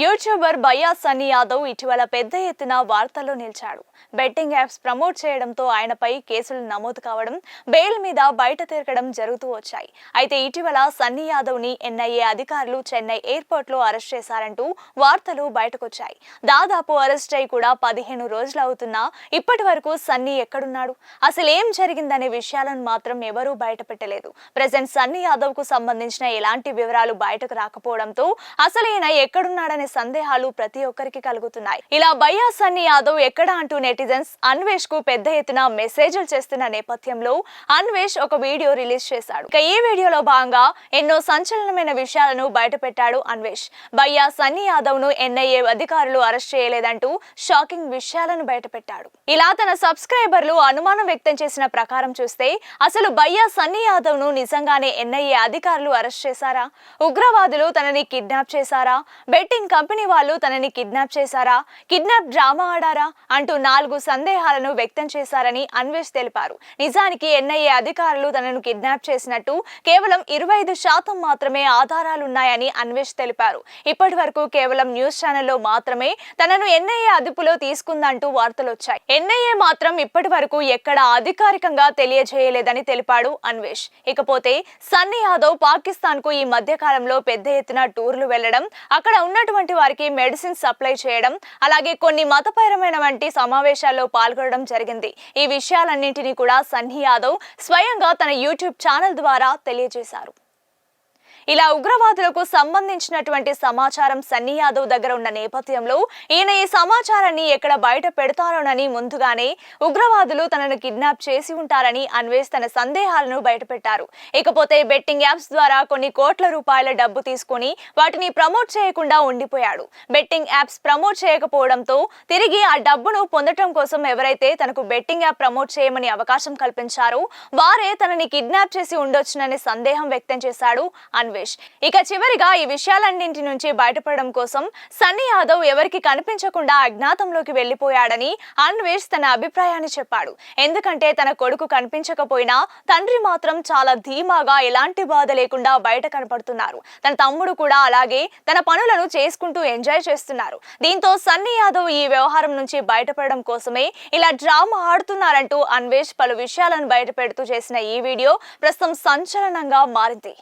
YouTuber బయ్యా సన్నీ యాదవ్ ఇటీవల పెద్ద ఎత్తున వార్తల్లో నిలిచాడు. బెట్టింగ్ యాప్స్ ప్రమోట్ చేయడంతో ఆయనపై కేసులు నమోదు కావడం, బెయిల్ మీద బయట తిరగడం జరుగుతూ వచ్చాయి. అయితే ఇటీవల సన్నీ యాదవ్ ని ఎన్ఐఏ అధికారులు చెన్నై ఎయిర్పోర్ట్ లో అరెస్ట్ చేశారంటూ వార్తలు బయటకొచ్చాయి. దాదాపు అరెస్ట్ అయి కూడా 15 రోజులు అవుతున్నా ఇప్పటి వరకు సన్నీ ఎక్కడున్నాడు, అసలు ఏం జరిగిందనే విషయాలను మాత్రం ఎవరూ బయటపెట్టలేదు. ప్రెజెంట్ సన్నీ యాదవ్ కు సంబంధించిన ఎలాంటి వివరాలు బయటకు రాకపోవడంతో అసలు ఈయన ఎక్కడున్నాడనే సందేహాలు ప్రతి ఒక్కరికి కలుగుతున్నాయి. ఇలా బయ్యా సన్నీ యాదవ్ ఎక్కడ అంటూ నెటిజన్స్ అన్వేష్ కు పెద్ద ఎత్తున మెసేజ్లు చేస్తున్న నేపథ్యంలో అన్వేష్ ఒక వీడియో రిలీజ్ చేశాడు. ఈ వీడియోలో భాగంగా ఎన్నో సంచలనమైన విషయాలను బయటపెట్టాడు అన్వేష్. బయ్యా సన్నీ యాదవ్ ను ఎన్ఐఏ అధికారులు అరెస్ట్ చేయలేదంటూ షాకింగ్ విషయాలను బయటపెట్టాడు. ఇలా తన సబ్స్క్రైబర్లు అనుమానం వ్యక్తం చేసిన ప్రకారం చూస్తే అసలు బయ్యా సన్నీ యాదవ్ ను నిజంగానే ఎన్ఐఏ అధికారులు అరెస్ట్ చేశారా, ఉగ్రవాదులు తనని కిడ్నాప్ చేశారా, బెట్టింగ్ కంపెనీ వాళ్ళు తనని కిడ్నాప్ చేశారా, కిడ్నాప్ డ్రామా ఆడారా అంటూ 4 సందేహాలను వ్యక్తం చేశారని అన్వేష్ తెలిపారు. నిజానికి ఎన్ఐఏ అధికారులు తనను కిడ్నాప్ చేసినట్టు కేవలం 25% మాత్రమే ఆధారాలున్నాయని అన్వేష్ తెలిపారు. ఇప్పటి వరకు కేవలం న్యూస్ ఛానల్లో మాత్రమే తనను ఎన్ఐఏ అదుపులో తీసుకుందంటూ వార్తలొచ్చాయి. ఎన్ఐఏ మాత్రం ఇప్పటి వరకు ఎక్కడా అధికారికంగా తెలియజేయలేదని తెలిపాడు అన్వేష్. ఇకపోతే సన్నీ యాదవ్ పాకిస్తాన్ కు ఈ మధ్య కాలంలో పెద్ద ఎత్తున టూర్లు వెళ్లడం, అక్కడ ఉన్నటువంటి వారికి మెడిసిన్ సప్లై చేయడం, అలాగే కొన్ని మతపరమైన వంటి సమావేశాల్లో పాల్గొనడం జరిగింది. ఈ విషయాలన్నింటినీ కూడా సన్నీ యాదవ్ స్వయంగా తన యూట్యూబ్ ఛానల్ ద్వారా తెలియజేశారు. ఇలా ఉగ్రవాదులకు సంబంధించినటువంటి సమాచారం సన్నీ యాదవ్ దగ్గర ఉన్న నేపథ్యంలో ఈయన ఈ సమాచారాన్ని ఎక్కడ బయట పెడతారోనని ముందుగానే ఉగ్రవాదులు తనను కిడ్నాప్ చేసి ఉంటారని అన్వేష్ తన సందేహాలను బయటపెట్టారు. ఇకపోతే బెట్టింగ్ యాప్స్ ద్వారా కొన్ని కోట్ల రూపాయల డబ్బు తీసుకుని వాటిని ప్రమోట్ చేయకుండా ఉండిపోయాడు. బెట్టింగ్ యాప్స్ ప్రమోట్ చేయకపోవడంతో తిరిగి ఆ డబ్బును పొందడం కోసం ఎవరైతే తనకు బెట్టింగ్ యాప్ ప్రమోట్ చేయమని అవకాశం కల్పించారో వారే తనని కిడ్నాప్ చేసి ఉండొచ్చుననే సందేహం వ్యక్తం చేశాడు అన్వేష్. ఇక చివరిగా ఈ విషయాలన్నింటి నుంచి బయటపడడం కోసం సన్నీ యాదవ్ ఎవరికి కనిపించకుండా అజ్ఞాతంలోకి వెళ్లిపోయాడని అన్వేష్ తన అభిప్రాయాన్ని చెప్పాడు. ఎందుకంటే తన కొడుకు కనిపించకపోయినా తండ్రి మాత్రం చాలా ధీమాగా ఎలాంటి బాధ లేకుండా బయట కనపడుతున్నారు. తన తమ్ముడు కూడా అలాగే తన పనులను చేసుకుంటూ ఎంజాయ్ చేస్తున్నారు. దీంతో సన్నీ యాదవ్ ఈ వ్యవహారం నుంచి బయటపడడం కోసమే ఇలా డ్రామా ఆడుతున్నారంటూ అన్వేష్ పలు విషయాలను బయటపెడుతూ చేసిన ఈ వీడియో ప్రస్తుతం సంచలనంగా మారింది.